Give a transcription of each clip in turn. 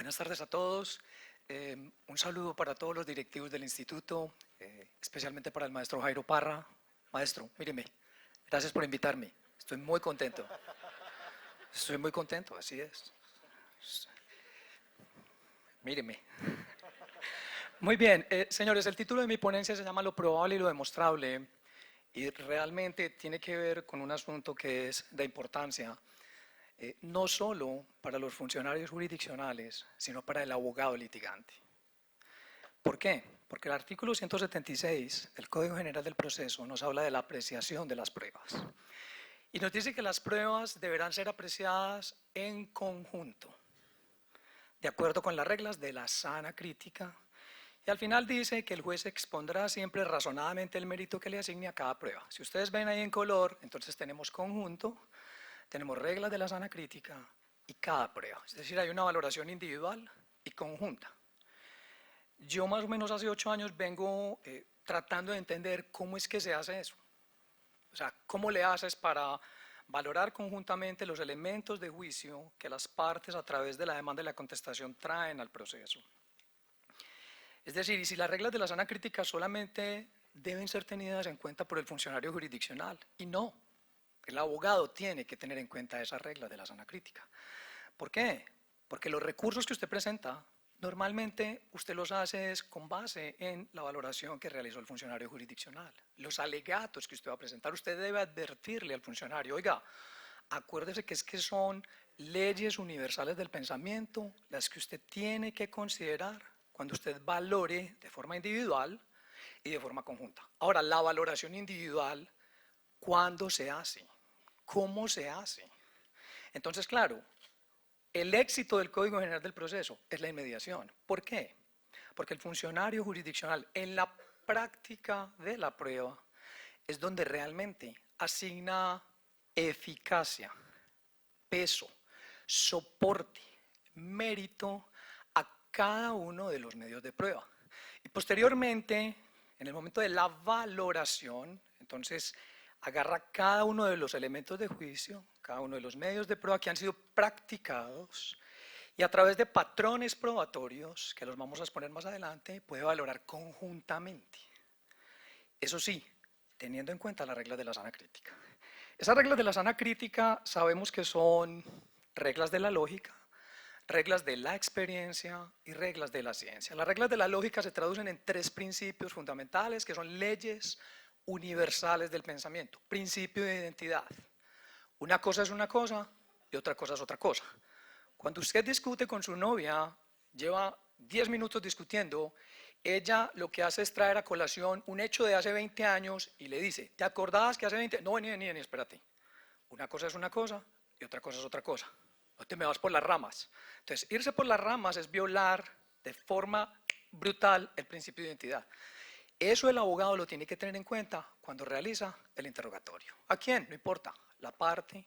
Buenas tardes a todos. Un saludo para todos los directivos del instituto, especialmente para el maestro Jairo Parra. Maestro, míreme, gracias por invitarme. Estoy muy contento. Estoy muy contento, así es. Míreme. Muy bien, señores, el título de mi ponencia se llama Lo probable y lo demostrable y realmente tiene que ver con un asunto que es de importancia, no solo para los funcionarios jurisdiccionales, sino para el abogado litigante. ¿Por qué? Porque el artículo 176 del Código General del Proceso nos habla de la apreciación de las pruebas. Y nos dice que las pruebas deberán ser apreciadas en conjunto, de acuerdo con las reglas de la sana crítica. Y al final dice que el juez expondrá siempre razonadamente el mérito que le asigne a cada prueba. Si ustedes ven ahí en color, entonces tenemos conjunto, tenemos reglas de la sana crítica y cada prueba. Es decir, hay una valoración individual y conjunta. Yo más o menos hace 8 años vengo tratando de entender cómo es que se hace eso. O sea, ¿cómo le haces para valorar conjuntamente los elementos de juicio que las partes a través de la demanda y la contestación traen al proceso? Es decir, y si las reglas de la sana crítica solamente deben ser tenidas en cuenta por el funcionario jurisdiccional, y no, el abogado tiene que tener en cuenta esas reglas de la sana crítica. ¿Por qué? Porque los recursos que usted presenta, normalmente usted los hace con base en la valoración que realizó el funcionario jurisdiccional. Los alegatos que usted va a presentar, usted debe advertirle al funcionario, oiga, acuérdese que son leyes universales del pensamiento las que usted tiene que considerar cuando usted valore de forma individual y de forma conjunta. Ahora, la valoración individual, ¿cuándo se hace? ¿Cómo se hace? Entonces, claro, el éxito del Código General del Proceso es la inmediación. ¿Por qué? Porque el funcionario jurisdiccional en la práctica de la prueba es donde realmente asigna eficacia, peso, soporte, mérito a cada uno de los medios de prueba. Y posteriormente, en el momento de la valoración, entonces agarra cada uno de los elementos de juicio, cada uno de los medios de prueba que han sido practicados y a través de patrones probatorios, que los vamos a exponer más adelante, puede valorar conjuntamente. Eso sí, teniendo en cuenta las reglas de la sana crítica. Esas reglas de la sana crítica sabemos que son reglas de la lógica, reglas de la experiencia y reglas de la ciencia. Las reglas de la lógica se traducen en 3 principios fundamentales que son leyes universales del pensamiento. Principio de identidad. Una cosa es una cosa y otra cosa es otra cosa. Cuando usted discute con su novia, lleva 10 minutos discutiendo, ella lo que hace es traer a colación un hecho de hace 20 años y le dice, ¿te acordabas que hace 20? No, ni, espérate. Una cosa es una cosa y otra cosa es otra cosa. No te me vas por las ramas. Entonces, irse por las ramas es violar de forma brutal el principio de identidad. Eso el abogado lo tiene que tener en cuenta cuando realiza el interrogatorio. ¿A quién? No importa. La parte,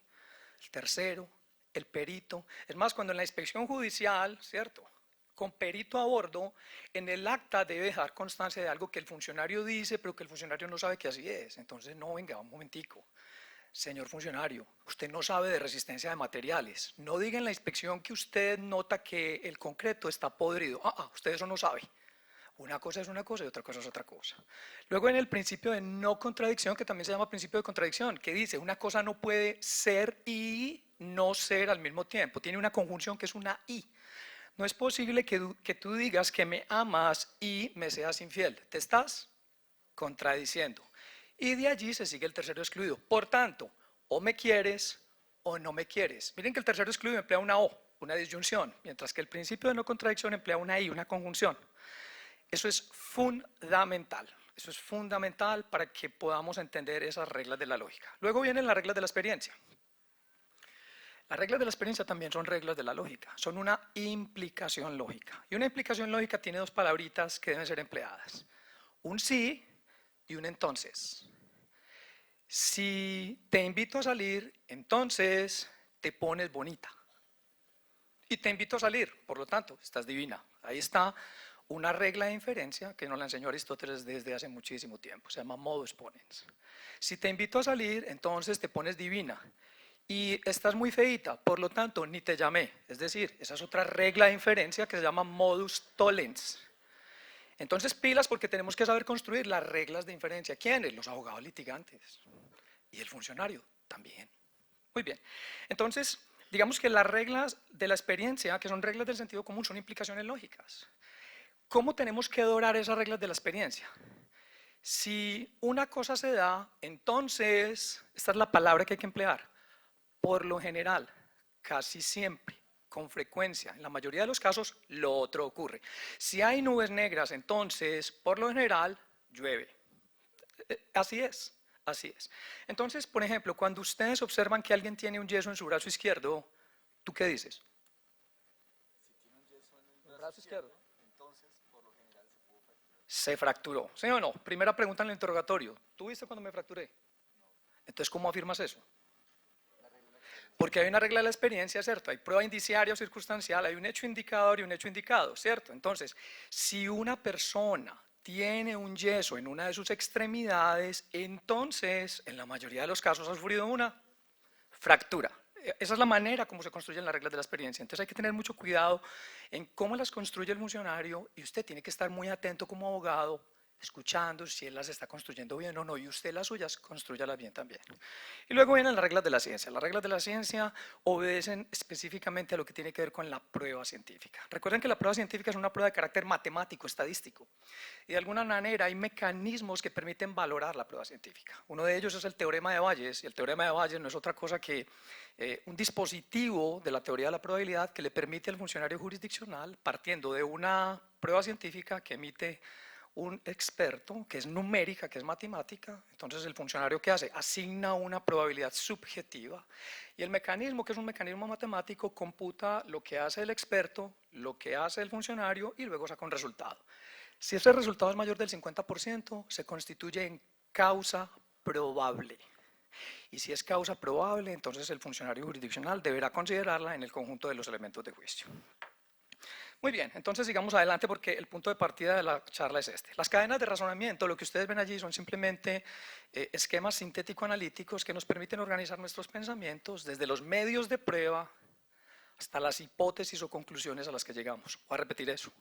el tercero, el perito. Es más, cuando en la inspección judicial, ¿cierto?, con perito a bordo, en el acta debe dejar constancia de algo que el funcionario dice, pero que el funcionario no sabe que así es. Entonces, no, venga, un momentico. Señor funcionario, usted no sabe de resistencia de materiales. No diga en la inspección que usted nota que el concreto está podrido. Usted eso no sabe. Una cosa es una cosa y otra cosa es otra cosa. Luego en el principio de no contradicción, que también se llama principio de contradicción, que dice una cosa no puede ser y no ser al mismo tiempo. Tiene una conjunción que es una y. No es posible que tú digas que me amas y me seas infiel. Te estás contradiciendo. Y de allí se sigue el tercero excluido. Por tanto, o me quieres o no me quieres. Miren que el tercero excluido emplea una o, una disyunción, mientras que el principio de no contradicción emplea una y, una conjunción. Eso es fundamental. Eso es fundamental para que podamos entender esas reglas de la lógica. Luego vienen las reglas de la experiencia. Las reglas de la experiencia también son reglas de la lógica, son una implicación lógica. Y una implicación lógica tiene 2 palabritas que deben ser empleadas. Un sí y un entonces. Si te invito a salir, entonces te pones bonita. Y te invito a salir, por lo tanto, estás divina. Ahí está una regla de inferencia que nos la enseñó Aristóteles desde hace muchísimo tiempo. Se llama modus ponens. Si te invito a salir, entonces te pones divina. y estás muy feíta, por lo tanto, ni te llamé. Es decir, esa es otra regla de inferencia que se llama modus tollens. Entonces, pilas porque tenemos que saber construir las reglas de inferencia. ¿Quiénes? Los abogados litigantes. Y el funcionario también. Muy bien. Entonces, digamos que las reglas de la experiencia, que son reglas del sentido común, son implicaciones lógicas. ¿Cómo tenemos que adorar esas reglas de la experiencia? Si una cosa se da, entonces, esta es la palabra que hay que emplear, por lo general, casi siempre, con frecuencia, en la mayoría de los casos, lo otro ocurre. Si hay nubes negras, entonces, por lo general, llueve. Así es, así es. Entonces, por ejemplo, cuando ustedes observan que alguien tiene un yeso en su brazo izquierdo, ¿tú qué dices? ¿En el brazo izquierdo? Se fracturó, ¿sí o no? Primera pregunta en el interrogatorio. ¿Tú viste cuando me fracturé? Entonces, ¿cómo afirmas eso? Porque hay una regla de la experiencia, ¿cierto? Hay prueba indiciaria o circunstancial, hay un hecho indicador y un hecho indicado, ¿cierto? Entonces, si una persona tiene un yeso en una de sus extremidades, entonces, en la mayoría de los casos, ha sufrido una fractura. Esa es la manera como se construyen las reglas de la experiencia. Entonces hay que tener mucho cuidado en cómo las construye el funcionario y usted tiene que estar muy atento como abogado, escuchando si él las está construyendo bien o no, y usted las suyas, construyalas bien también. Y luego vienen las reglas de la ciencia. Las reglas de la ciencia obedecen específicamente a lo que tiene que ver con la prueba científica. Recuerden que la prueba científica es una prueba de carácter matemático, estadístico, y de alguna manera hay mecanismos que permiten valorar la prueba científica. Uno de ellos es el teorema de Bayes, y el teorema de Bayes no es otra cosa que un dispositivo de la teoría de la probabilidad que le permite al funcionario jurisdiccional, partiendo de una prueba científica que emite un experto, que es numérica, que es matemática, entonces el funcionario ¿qué hace? Asigna una probabilidad subjetiva y el mecanismo, que es un mecanismo matemático, computa lo que hace el experto, lo que hace el funcionario y luego saca un resultado. Si ese resultado es mayor del 50%, se constituye en causa probable. Y si es causa probable, entonces el funcionario jurisdiccional deberá considerarla en el conjunto de los elementos de juicio. Muy bien, entonces sigamos adelante porque el punto de partida de la charla es este. Las cadenas de razonamiento, lo que ustedes ven allí son simplemente esquemas sintético-analíticos que nos permiten organizar nuestros pensamientos desde los medios de prueba hasta las hipótesis o conclusiones a las que llegamos. Voy a repetir eso.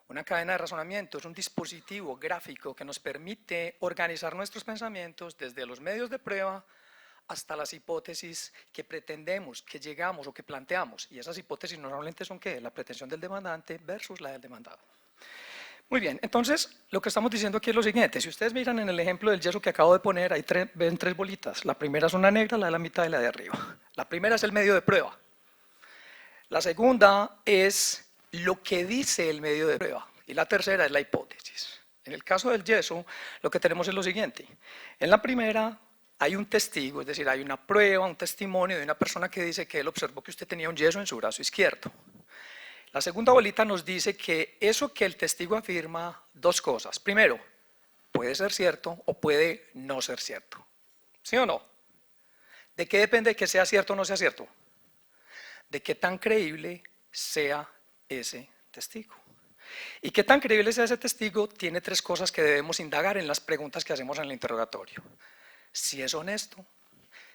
Una cadena de razonamiento es un dispositivo gráfico que nos permite organizar nuestros pensamientos desde los medios de prueba hasta las hipótesis que pretendemos, que llegamos o que planteamos. Y esas hipótesis normalmente son ¿qué? La pretensión del demandante versus la del demandado. Muy bien, entonces lo que estamos diciendo aquí es lo siguiente. Si ustedes miran en el ejemplo del yeso que acabo de poner, ahí ven tres bolitas. La primera es una negra, la de la mitad y la de arriba. La primera es el medio de prueba. La segunda es lo que dice el medio de prueba. Y la tercera es la hipótesis. En el caso del yeso, lo que tenemos es lo siguiente. En la primera hay un testigo, es decir, hay una prueba, un testimonio de una persona que dice que él observó que usted tenía un yeso en su brazo izquierdo. La segunda bolita nos dice que eso que el testigo afirma, dos cosas. Primero, puede ser cierto o puede no ser cierto. ¿Sí o no? ¿De qué depende que sea cierto o no sea cierto? De qué tan creíble sea ese testigo. Y qué tan creíble sea ese testigo tiene tres cosas que debemos indagar en las preguntas que hacemos en el interrogatorio. Si es honesto,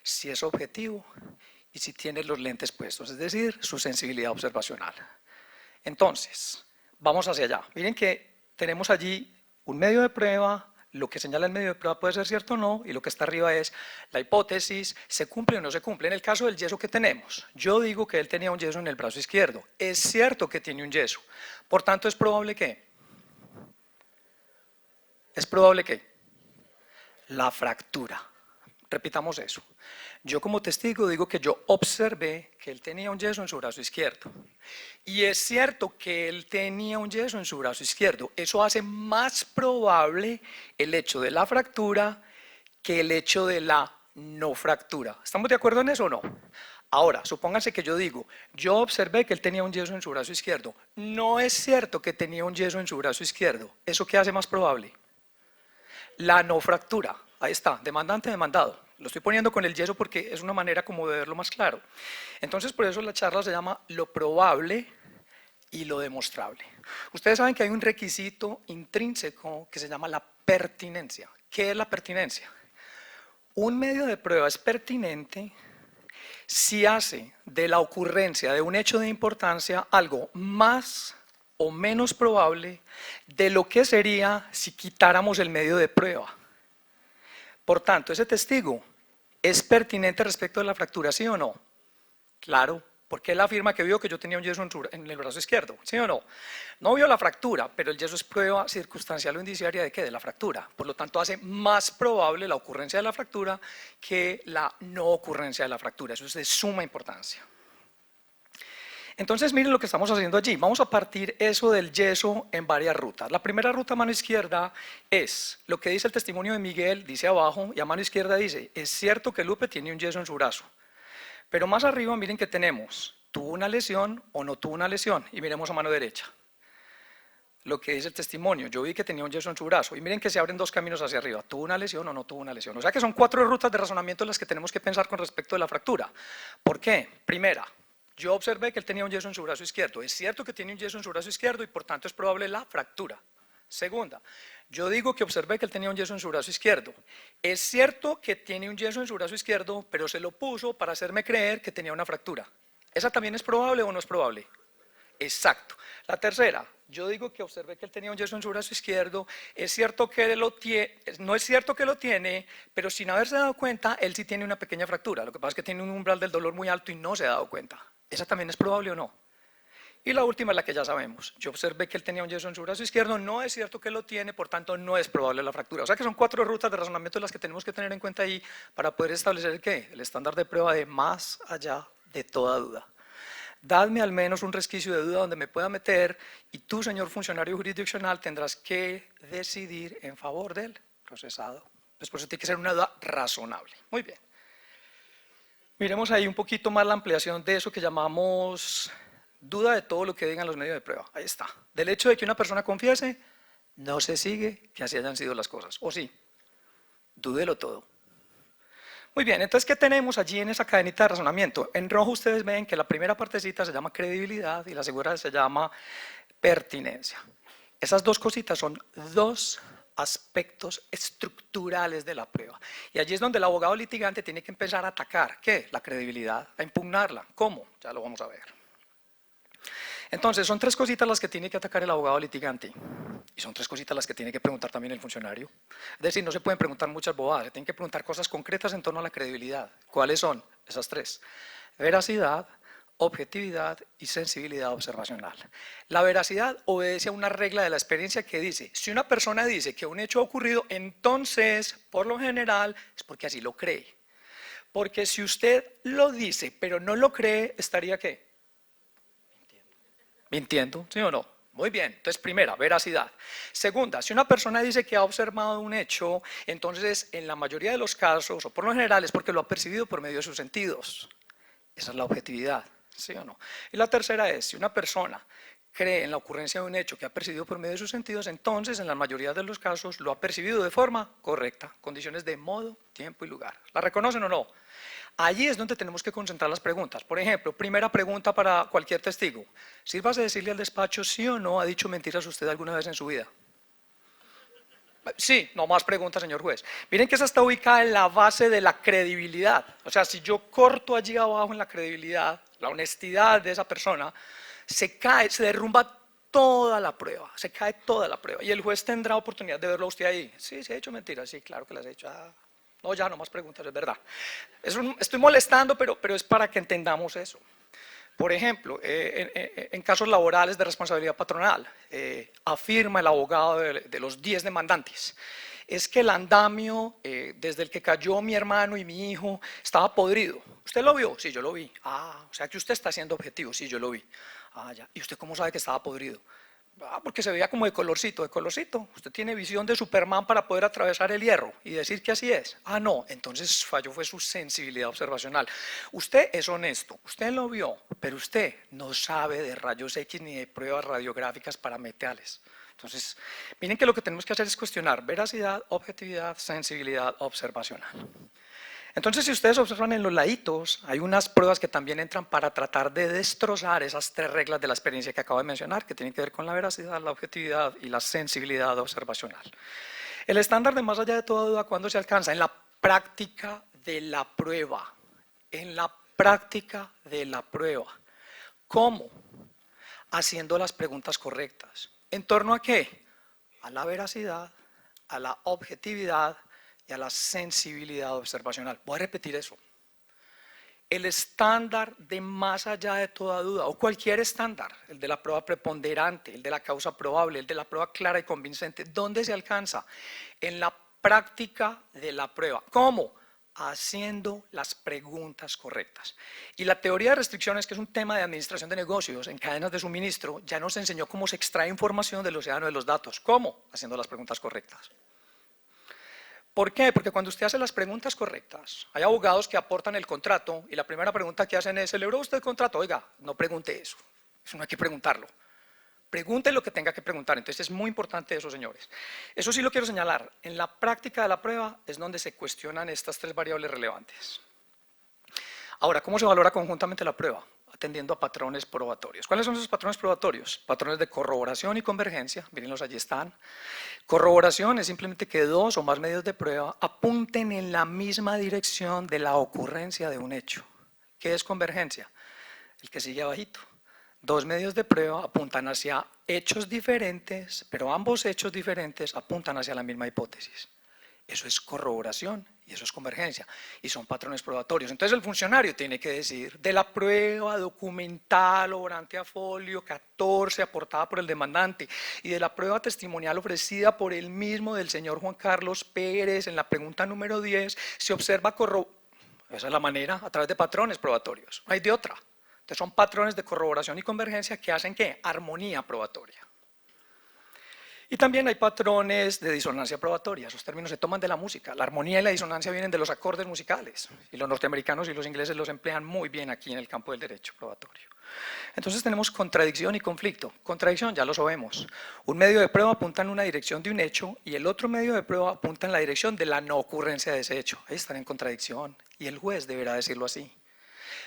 si es objetivo y si tiene los lentes puestos, es decir, su sensibilidad observacional. Entonces, vamos hacia allá. Miren que tenemos allí un medio de prueba, lo que señala el medio de prueba puede ser cierto o no, y lo que está arriba es la hipótesis, ¿se cumple o no se cumple? En el caso del yeso que tenemos, yo digo que él tenía un yeso en el brazo izquierdo. Es cierto que tiene un yeso. Por tanto, ¿es probable que? ¿Es probable que? La fractura. Repitamos eso. Yo como testigo digo que yo observé que él tenía un yeso en su brazo izquierdo. Y es cierto que él tenía un yeso en su brazo izquierdo. Eso hace más probable el hecho de la fractura que el hecho de la no fractura. ¿Estamos de acuerdo en eso o no? Ahora, supónganse que yo digo, yo observé que él tenía un yeso en su brazo izquierdo. No es cierto que tenía un yeso en su brazo izquierdo. ¿Eso qué hace más probable? La no fractura. Ahí está, demandante, demandado. Lo estoy poniendo con el yeso porque es una manera como de verlo más claro. Entonces, por eso la charla se llama lo probable y lo demostrable. Ustedes saben que hay un requisito intrínseco que se llama la pertinencia. ¿Qué es la pertinencia? Un medio de prueba es pertinente si hace de la ocurrencia de un hecho de importancia algo más o menos probable de lo que sería si quitáramos el medio de prueba. Por tanto, ese testigo es pertinente respecto de la fractura, ¿sí o no? Claro, porque él afirma que vio que yo tenía un yeso en el brazo izquierdo, ¿sí o no? No vio la fractura, pero el yeso es prueba circunstancial o indiciaria ¿de qué? De la fractura. Por lo tanto, hace más probable la ocurrencia de la fractura que la no ocurrencia de la fractura. Eso es de suma importancia. Entonces, miren lo que estamos haciendo allí. Vamos a partir eso del yeso en varias rutas. La primera ruta a mano izquierda es lo que dice el testimonio de Miguel, dice abajo, y a mano izquierda dice, es cierto que Lupe tiene un yeso en su brazo. Pero más arriba miren que tenemos, ¿tuvo una lesión o no tuvo una lesión? Y miremos a mano derecha. Lo que dice el testimonio, yo vi que tenía un yeso en su brazo. Y miren que se abren dos caminos hacia arriba, ¿tuvo una lesión o no tuvo una lesión? O sea que son 4 rutas de razonamiento en las que tenemos que pensar con respecto a la fractura. ¿Por qué? Primera, yo observé que él tenía un yeso en su brazo izquierdo. Es cierto que tiene un yeso en su brazo izquierdo y por tanto es probable la fractura. Segunda, yo digo que observé que él tenía un yeso en su brazo izquierdo. Es cierto que tiene un yeso en su brazo izquierdo, pero se lo puso para hacerme creer que tenía una fractura. ¿Esa también es probable o no es probable? Exacto. La tercera, yo digo que observé que él tenía un yeso en su brazo izquierdo. Es cierto que él lo tiene, no es cierto que lo tiene, pero sin haberse dado cuenta, él sí tiene una pequeña fractura. Lo que pasa es que tiene un umbral del dolor muy alto y no se ha dado cuenta. ¿Esa también es probable o no? Y la última es la que ya sabemos. Yo observé que él tenía un yeso en su brazo izquierdo, no es cierto que lo tiene, por tanto no es probable la fractura. O sea que son 4 rutas de razonamiento las que tenemos que tener en cuenta ahí para poder establecer el ¿qué? El estándar de prueba de más allá de toda duda. Dadme al menos un resquicio de duda donde me pueda meter y tú, señor funcionario jurisdiccional, tendrás que decidir en favor del procesado. Pues por eso tiene que ser una duda razonable. Muy bien. Miremos ahí un poquito más la ampliación de eso que llamamos duda de todo lo que digan los medios de prueba. Ahí está. Del hecho de que una persona confiese, no se sigue que así hayan sido las cosas. ¿O sí? Dúdelo todo. Muy bien, entonces, ¿qué tenemos allí en esa cadenita de razonamiento? En rojo ustedes ven que la primera partecita se llama credibilidad y la segunda se llama pertinencia. Esas dos cositas son 2 aspectos estructurales de la prueba. Y allí es donde el abogado litigante tiene que empezar a atacar, ¿qué? La credibilidad, a impugnarla. ¿Cómo? Ya lo vamos a ver. Entonces, son 3 cositas las que tiene que atacar el abogado litigante. Y son 3 cositas las que tiene que preguntar también el funcionario. Es decir, no se pueden preguntar muchas bobadas, se tienen que preguntar cosas concretas en torno a la credibilidad. ¿Cuáles son? Esas 3. Veracidad, objetividad y sensibilidad observacional. La veracidad obedece a una regla de la experiencia que dice, si una persona dice que un hecho ha ocurrido, entonces, por lo general, es porque así lo cree. Porque si usted lo dice, pero no lo cree, ¿estaría qué? Mintiendo, ¿sí o no? Muy bien, entonces primera, veracidad. Segunda, si una persona dice que ha observado un hecho, entonces en la mayoría de los casos, o por lo general, es porque lo ha percibido por medio de sus sentidos. Esa es la objetividad, ¿sí o no? Y la tercera es, si una persona cree en la ocurrencia de un hecho que ha percibido por medio de sus sentidos, entonces en la mayoría de los casos lo ha percibido de forma correcta, condiciones de modo, tiempo y lugar. ¿La reconocen o no? Allí es donde tenemos que concentrar las preguntas. Por ejemplo, primera pregunta para cualquier testigo. Sírvase decirle al despacho sí o no ha dicho mentiras usted alguna vez en su vida. Sí, no más preguntas, señor juez. Miren que esa está ubicada en la base de la credibilidad. O sea, si yo corto allí abajo en la credibilidad, la honestidad de esa persona, se cae, se derrumba toda la prueba, se cae toda la prueba. Y el juez tendrá oportunidad de verlo a usted ahí. Sí, se ha hecho mentiras, sí, claro que las he hecho. No, ya no más preguntas, es verdad. Estoy molestando, pero es para que entendamos eso. Por ejemplo, en casos laborales de responsabilidad patronal, afirma el abogado de los 10 demandantes, es que el andamio desde el que cayó mi hermano y mi hijo estaba podrido. ¿Usted lo vio? Sí, yo lo vi. O sea que usted está siendo objetivo. Sí, yo lo vi. Ya. ¿Y usted cómo sabe que estaba podrido? Porque se veía como de colorcito, de colorcito. Usted tiene visión de Superman para poder atravesar el hierro y decir que así es. No, entonces falló fue su sensibilidad observacional. Usted es honesto, usted lo vio, pero usted no sabe de rayos X ni de pruebas radiográficas parametrales. Entonces, miren que lo que tenemos que hacer es cuestionar veracidad, objetividad, sensibilidad observacional. Entonces, si ustedes observan en los laditos, hay unas pruebas que también entran para tratar de destrozar esas 3 reglas de la experiencia que acabo de mencionar, que tienen que ver con la veracidad, la objetividad y la sensibilidad observacional. El estándar de más allá de toda duda, ¿cuándo se alcanza? En la práctica de la prueba. En la práctica de la prueba. ¿Cómo? Haciendo las preguntas correctas. ¿En torno a qué? A la veracidad, a la objetividad y a la sensibilidad observacional. Voy a repetir eso. El estándar de más allá de toda duda, o cualquier estándar, el de la prueba preponderante, el de la causa probable, el de la prueba clara y convincente, ¿dónde se alcanza? En la práctica de la prueba. ¿Cómo? Haciendo las preguntas correctas. Y la teoría de restricciones, que es un tema de administración de negocios en cadenas de suministro, ya nos enseñó cómo se extrae información del océano de los datos. ¿Cómo? Haciendo las preguntas correctas. ¿Por qué? Porque cuando usted hace las preguntas correctas, hay abogados que aportan el contrato y la primera pregunta que hacen es, ¿celebró usted el contrato? Oiga, no pregunte eso, eso no hay que preguntarlo. Pregunte lo que tenga que preguntar, entonces es muy importante eso, señores. Eso sí lo quiero señalar, en la práctica de la prueba es donde se cuestionan estas tres variables relevantes. Ahora, ¿cómo se valora conjuntamente la prueba? Atendiendo a patrones probatorios. ¿Cuáles son esos patrones probatorios? Patrones de corroboración y convergencia, mírenlos, allí están. Corroboración es simplemente que dos o más medios de prueba apunten en la misma dirección de la ocurrencia de un hecho. ¿Qué es convergencia? El que sigue abajito. Dos medios de prueba apuntan hacia hechos diferentes, pero ambos hechos diferentes apuntan hacia la misma hipótesis. Eso es corroboración y eso es convergencia y son patrones probatorios. Entonces el funcionario tiene que decir de la prueba documental obrante a folio 14 aportada por el demandante y de la prueba testimonial ofrecida por el mismo del señor Juan Carlos Pérez en la pregunta número 10 se observa esa es la manera, a través de patrones probatorios, no hay de otra. Entonces son patrones de corroboración y convergencia que hacen ¿qué? Armonía probatoria. Y también hay patrones de disonancia probatoria, esos términos se toman de la música. La armonía y la disonancia vienen de los acordes musicales y los norteamericanos y los ingleses los emplean muy bien aquí en el campo del derecho probatorio. Entonces tenemos contradicción y conflicto. Contradicción, ya lo sabemos. Un medio de prueba apunta en una dirección de un hecho y el otro medio de prueba apunta en la dirección de la no ocurrencia de ese hecho. Ahí están en contradicción y el juez deberá decirlo así.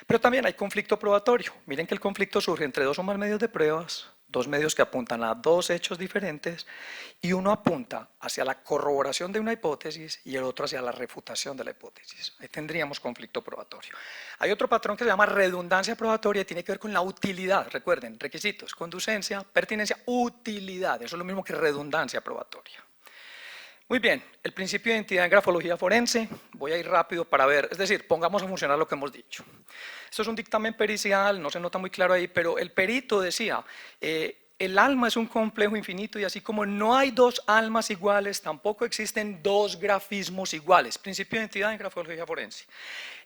Pero también hay conflicto probatorio. Miren que el conflicto surge entre dos o más medios de pruebas, dos medios que apuntan a dos hechos diferentes y uno apunta hacia la corroboración de una hipótesis y el otro hacia la refutación de la hipótesis. Ahí tendríamos conflicto probatorio. Hay otro patrón que se llama redundancia probatoria y tiene que ver con la utilidad. Recuerden, requisitos, conducencia, pertinencia, utilidad. Eso es lo mismo que redundancia probatoria. Muy bien, el principio de identidad en grafología forense, voy a ir rápido para ver, es decir, pongamos a funcionar lo que hemos dicho. Esto es un dictamen pericial, no se nota muy claro ahí, pero el perito decía, el alma es un complejo infinito y así como no hay dos almas iguales, tampoco existen dos grafismos iguales. Principio de identidad en grafología forense.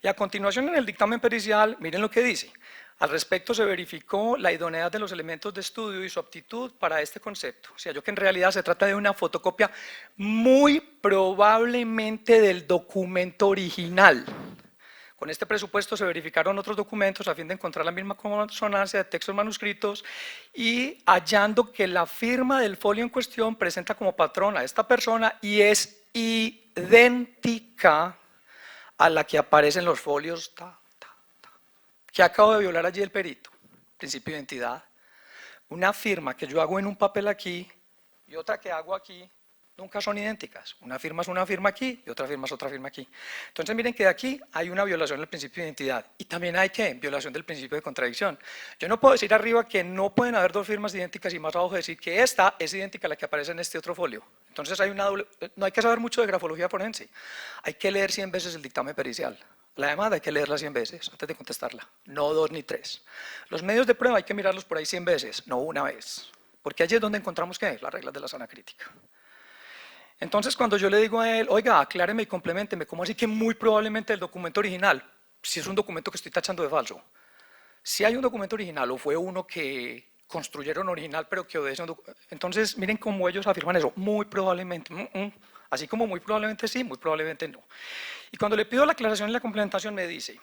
Y a continuación en el dictamen pericial, miren lo que dice. Al respecto se verificó la idoneidad de los elementos de estudio y su aptitud para este concepto. O sea, yo que en realidad se trata de una fotocopia muy probablemente del documento original. Con este presupuesto se verificaron otros documentos a fin de encontrar la misma consonancia de textos manuscritos y hallando que la firma del folio en cuestión presenta como patrón a esta persona y es idéntica a la que aparece en los folios. ¿Qué acabo de violar allí el perito? Principio de identidad. Una firma que yo hago en un papel aquí y otra que hago aquí, nunca son idénticas. Una firma es una firma aquí y otra firma es otra firma aquí. Entonces miren que de aquí hay una violación del principio de identidad y también hay ¿qué? Violación del principio de contradicción. Yo no puedo decir arriba que no pueden haber dos firmas idénticas y más abajo decir que esta es idéntica a la que aparece en este otro folio. Entonces hay una doble, no hay que saber mucho de grafología forense, hay que leer 100 veces el dictamen pericial. La demanda hay que leerla 100 veces antes de contestarla, no 2 ni 3. Los medios de prueba hay que mirarlos por ahí 100 veces, no una vez. Porque allí es donde encontramos ¿qué? Las reglas de la sana crítica. Entonces cuando yo le digo a él, oiga, acláreme y complementeme, ¿cómo así que muy probablemente el documento original, si es un documento que estoy tachando de falso? Si hay un documento original o fue uno que construyeron original pero que obedece a un documento, entonces miren cómo ellos afirman eso, muy probablemente, así como muy probablemente sí, muy probablemente no. Y cuando le pido la aclaración y la complementación me dice,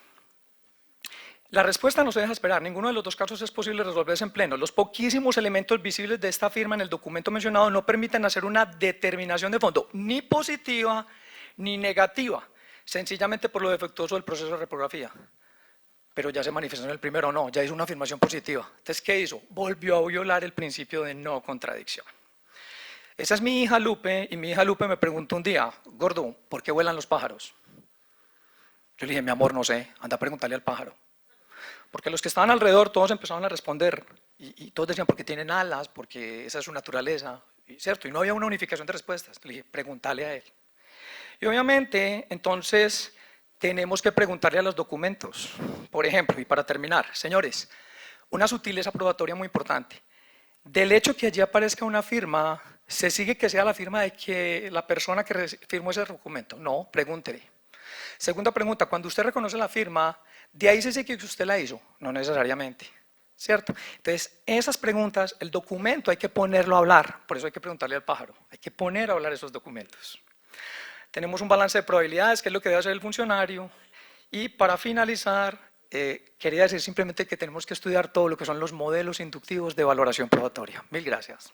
la respuesta no se deja esperar, ninguno de los dos casos es posible resolverse en pleno. Los poquísimos elementos visibles de esta firma en el documento mencionado no permiten hacer una determinación de fondo, ni positiva ni negativa, sencillamente por lo defectuoso del proceso de reprografía. Pero ya se manifestó en el primero, no, ya hizo una afirmación positiva. Entonces, ¿qué hizo? Volvió a violar el principio de no contradicción. Esa es mi hija Lupe, y mi hija Lupe me preguntó un día, gordo, ¿por qué vuelan los pájaros? Yo le dije, mi amor, no sé, anda a preguntarle al pájaro. Porque los que estaban alrededor, todos empezaron a responder, y todos decían, porque tienen alas, porque esa es su naturaleza, ¿cierto? Y no había una unificación de respuestas. Le dije, pregúntale a él. Y obviamente, entonces, tenemos que preguntarle a los documentos. Por ejemplo, y para terminar, señores, una sutileza probatoria muy importante. Del hecho que allí aparezca una firma, ¿se sigue que sea la firma de que la persona que firmó ese documento? No, pregúntele. Segunda pregunta, cuando usted reconoce la firma, ¿de ahí se sigue que usted la hizo? No necesariamente, ¿cierto? Entonces, esas preguntas, el documento hay que ponerlo a hablar, por eso hay que preguntarle al pájaro, hay que poner a hablar esos documentos. Tenemos un balance de probabilidades, que es lo que debe hacer el funcionario, y para finalizar, quería decir simplemente que tenemos que estudiar todo lo que son los modelos inductivos de valoración probatoria. Mil gracias.